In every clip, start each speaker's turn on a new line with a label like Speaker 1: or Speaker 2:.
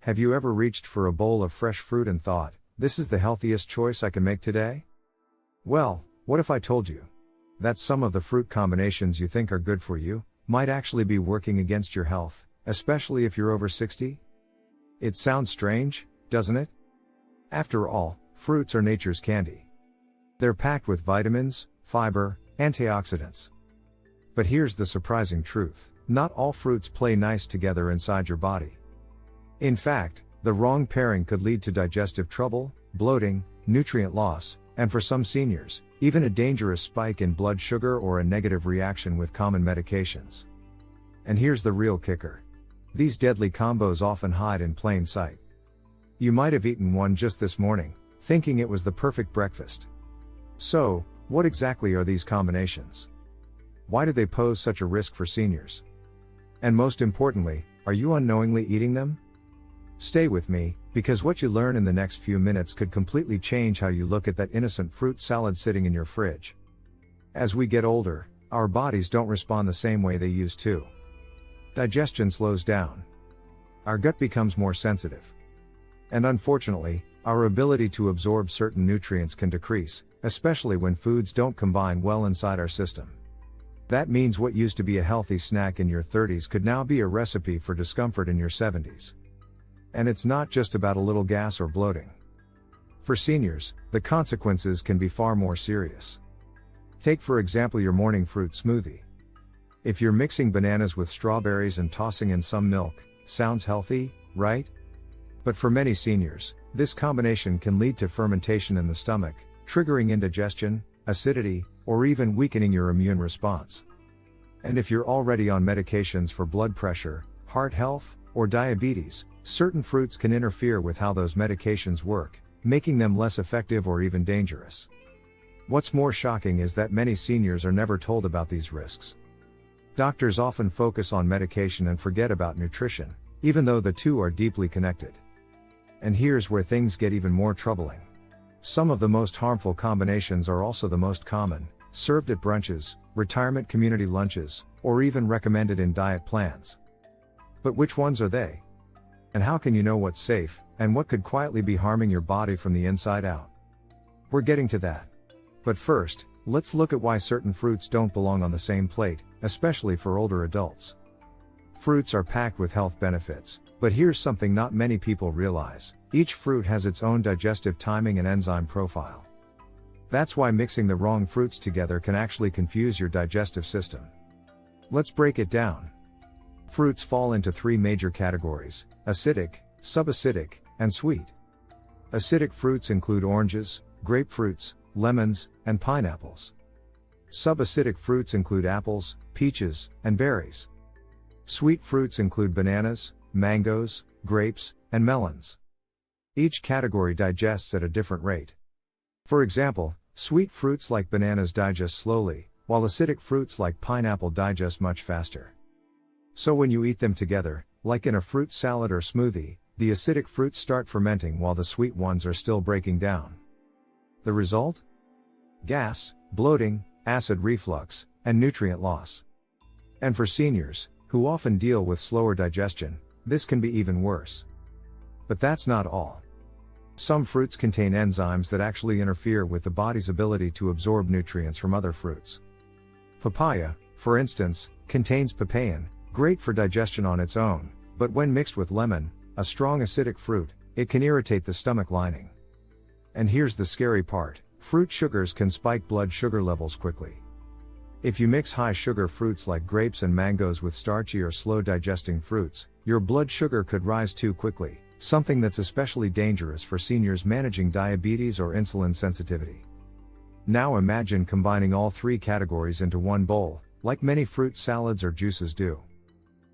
Speaker 1: Have you ever reached for a bowl of fresh fruit and thought, this is the healthiest choice I can make today? Well, what if I told you that some of the fruit combinations you think are good for you might actually be working against your health, especially if you're over 60? It sounds strange, doesn't it? After all, fruits are nature's candy. They're packed with vitamins, fiber, antioxidants. But here's the surprising truth: not all fruits play nice together inside your body. In fact, the wrong pairing could lead to digestive trouble, bloating, nutrient loss, and for some seniors, even a dangerous spike in blood sugar or a negative reaction with common medications. And here's the real kicker: these deadly combos often hide in plain sight. You might have eaten one just this morning, thinking it was the perfect breakfast. So, what exactly are these combinations? Why do they pose such a risk for seniors? And most importantly, are you unknowingly eating them? Stay with me, because what you learn in the next few minutes could completely change how you look at that innocent fruit salad sitting in your fridge. As we get older, our bodies don't respond the same way they used to. Digestion slows down. Our gut becomes more sensitive. And unfortunately, our ability to absorb certain nutrients can decrease, especially when foods don't combine well inside our system. That means what used to be a healthy snack in your 30s could now be a recipe for discomfort in your 70s. And it's not just about a little gas or bloating. For seniors, the consequences can be far more serious. Take for example your morning fruit smoothie. If you're mixing bananas with strawberries and tossing in some milk, sounds healthy, right? But for many seniors, this combination can lead to fermentation in the stomach, triggering indigestion, acidity, or even weakening your immune response. And if you're already on medications for blood pressure, heart health, or diabetes, certain fruits can interfere with how those medications work, making them less effective or even dangerous. What's more shocking is that many seniors are never told about these risks. Doctors often focus on medication and forget about nutrition, even though the two are deeply connected. And here's where things get even more troubling. Some of the most harmful combinations are also the most common, served at brunches, retirement community lunches, or even recommended in diet plans. But which ones are they? And how can you know what's safe, and what could quietly be harming your body from the inside out? We're getting to that. But first, let's look at why certain fruits don't belong on the same plate, especially for older adults. Fruits are packed with health benefits, but here's something not many people realize: each fruit has its own digestive timing and enzyme profile. That's why mixing the wrong fruits together can actually confuse your digestive system. Let's break it down. Fruits fall into three major categories: acidic, subacidic, and sweet. Acidic fruits include oranges, grapefruits, lemons, and pineapples. Subacidic fruits include apples, peaches, and berries. Sweet fruits include bananas, mangoes, grapes, and melons. Each category digests at a different rate. For example, sweet fruits like bananas digest slowly, while acidic fruits like pineapple digest much faster. So when you eat them together, like in a fruit salad or smoothie, the acidic fruits start fermenting while the sweet ones are still breaking down. The result? Gas, bloating, acid reflux, and nutrient loss. And for seniors, who often deal with slower digestion, this can be even worse. But that's not all. Some fruits contain enzymes that actually interfere with the body's ability to absorb nutrients from other fruits. Papaya, for instance, contains papain, great for digestion on its own, but when mixed with lemon, a strong acidic fruit, it can irritate the stomach lining. And here's the scary part: fruit sugars can spike blood sugar levels quickly. If you mix high sugar fruits like grapes and mangoes with starchy or slow digesting fruits, your blood sugar could rise too quickly, something that's especially dangerous for seniors managing diabetes or insulin sensitivity. Now imagine combining all three categories into one bowl, like many fruit salads or juices do.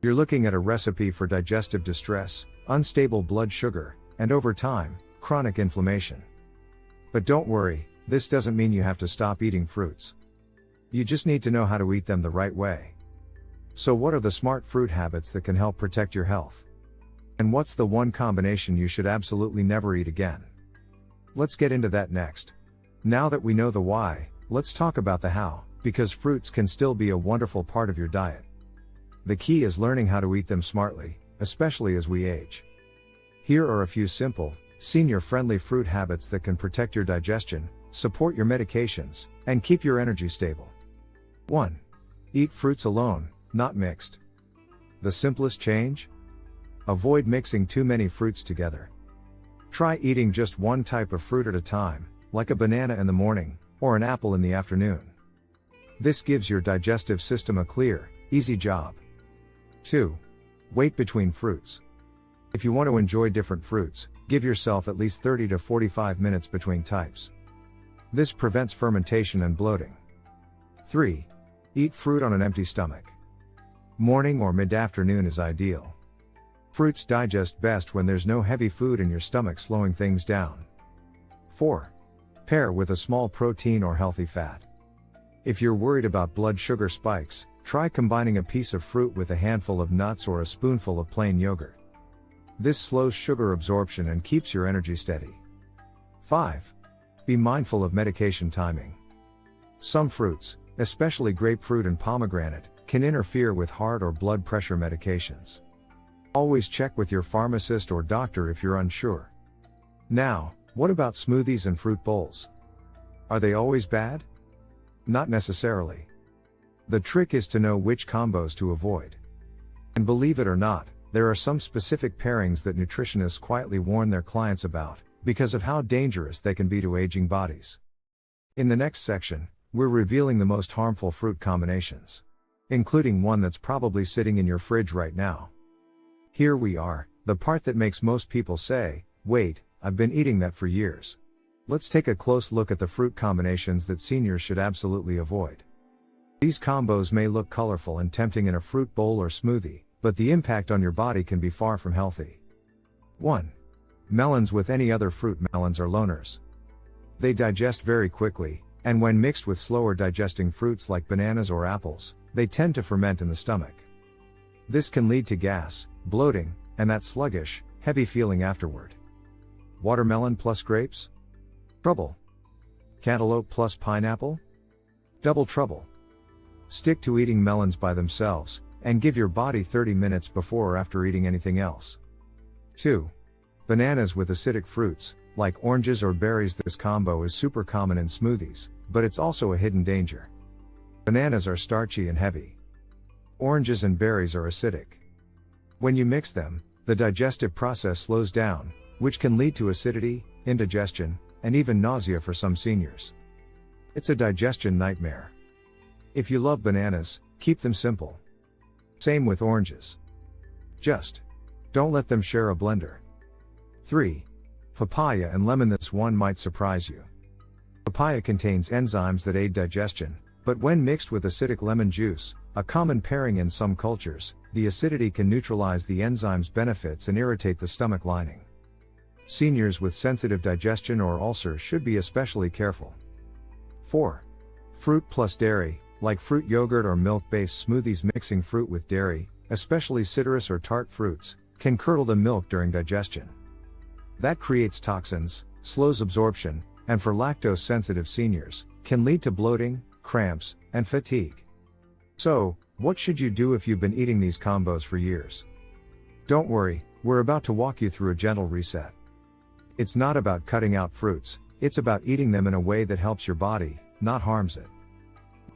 Speaker 1: You're looking at a recipe for digestive distress, unstable blood sugar, and over time, chronic inflammation. But don't worry, this doesn't mean you have to stop eating fruits. You just need to know how to eat them the right way. So what are the smart fruit habits that can help protect your health? And what's the one combination you should absolutely never eat again? Let's get into that next. Now that we know the why, let's talk about the how, because fruits can still be a wonderful part of your diet. The key is learning how to eat them smartly, especially as we age. Here are a few simple, senior-friendly fruit habits that can protect your digestion, support your medications, and keep your energy stable. 1. Eat fruits alone, not mixed. The simplest change? Avoid mixing too many fruits together. Try eating just one type of fruit at a time, like a banana in the morning, or an apple in the afternoon. This gives your digestive system a clear, easy job. 2. Wait between fruits. If you want to enjoy different fruits, give yourself at least 30 to 45 minutes between types. This prevents fermentation and bloating. 3. Eat fruit on an empty stomach. Morning or mid-afternoon is ideal. Fruits digest best when there's no heavy food in your stomach slowing things down. 4. Pair with a small protein or healthy fat. If you're worried about blood sugar spikes, try combining a piece of fruit with a handful of nuts or a spoonful of plain yogurt. This slows sugar absorption and keeps your energy steady. 5. Be mindful of medication timing. Some fruits, especially grapefruit and pomegranate, can interfere with heart or blood pressure medications. Always check with your pharmacist or doctor if you're unsure. Now, what about smoothies and fruit bowls? Are they always bad? Not necessarily. The trick is to know which combos to avoid. And believe it or not, there are some specific pairings that nutritionists quietly warn their clients about, because of how dangerous they can be to aging bodies. In the next section, we're revealing the most harmful fruit combinations, including one that's probably sitting in your fridge right now. Here we are, the part that makes most people say, "Wait, I've been eating that for years." Let's take a close look at the fruit combinations that seniors should absolutely avoid. These combos may look colorful and tempting in a fruit bowl or smoothie, but the impact on your body can be far from healthy. 1. Melons with any other fruit. Melons are loners. They digest very quickly, and when mixed with slower digesting fruits like bananas or apples, they tend to ferment in the stomach. This can lead to gas, bloating, and that sluggish, heavy feeling afterward. Watermelon plus grapes? Trouble. Cantaloupe plus pineapple? Double trouble. Stick to eating melons by themselves, and give your body 30 minutes before or after eating anything else. 2. Bananas with acidic fruits, like oranges or berries. This combo is super common in smoothies, but it's also a hidden danger. Bananas are starchy and heavy. Oranges and berries are acidic. When you mix them, the digestive process slows down, which can lead to acidity, indigestion, and even nausea for some seniors. It's a digestion nightmare. If you love bananas, keep them simple. Same with oranges. Just don't let them share a blender. 3. Papaya and lemon. This one might surprise you. Papaya contains enzymes that aid digestion, but when mixed with acidic lemon juice, a common pairing in some cultures, the acidity can neutralize the enzyme's benefits and irritate the stomach lining. Seniors with sensitive digestion or ulcers should be especially careful. 4. Fruit plus dairy, like fruit yogurt or milk-based smoothies. Mixing fruit with dairy, especially citrus or tart fruits, can curdle the milk during digestion. That creates toxins, slows absorption, and for lactose-sensitive seniors, can lead to bloating, cramps, and fatigue. So, what should you do if you've been eating these combos for years? Don't worry, we're about to walk you through a gentle reset. It's not about cutting out fruits, it's about eating them in a way that helps your body, not harms it.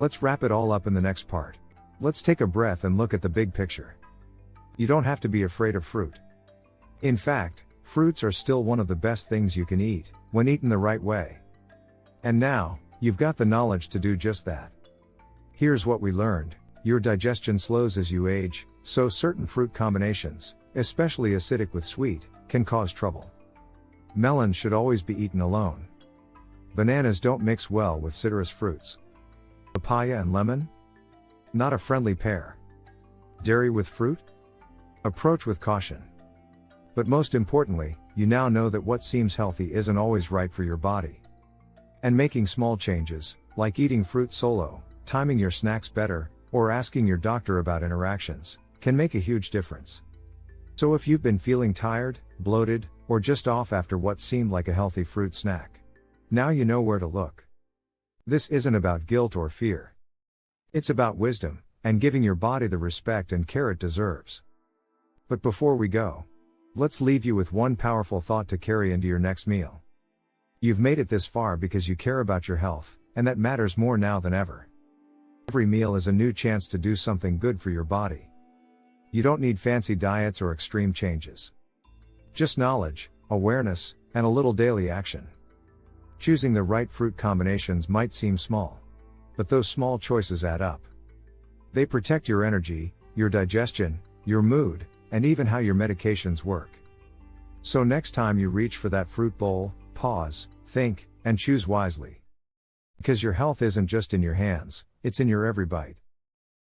Speaker 1: Let's wrap it all up in the next part. Let's take a breath and look at the big picture. You don't have to be afraid of fruit. In fact, fruits are still one of the best things you can eat, when eaten the right way. And now, you've got the knowledge to do just that. Here's what we learned: your digestion slows as you age, so certain fruit combinations, especially acidic with sweet, can cause trouble. Melons should always be eaten alone. Bananas don't mix well with citrus fruits. Papaya and lemon? Not a friendly pair. Dairy with fruit? Approach with caution. But most importantly, you now know that what seems healthy isn't always right for your body. And making small changes, like eating fruit solo, timing your snacks better, or asking your doctor about interactions, can make a huge difference. So if you've been feeling tired, bloated, or just off after what seemed like a healthy fruit snack, now you know where to look. This isn't about guilt or fear. It's about wisdom, and giving your body the respect and care it deserves. But before we go, Let's leave you with one powerful thought to carry into your next meal. You've made it this far because you care about your health, and that matters more now than ever. Every meal is a new chance to do something good for your body. You don't need fancy diets or extreme changes. Just knowledge, awareness, and a little daily action. Choosing the right fruit combinations might seem small, but those small choices add up. They protect your energy, your digestion, your mood, and even how your medications work. So next time you reach for that fruit bowl, pause, think, and choose wisely. Because your health isn't just in your hands, it's in your every bite.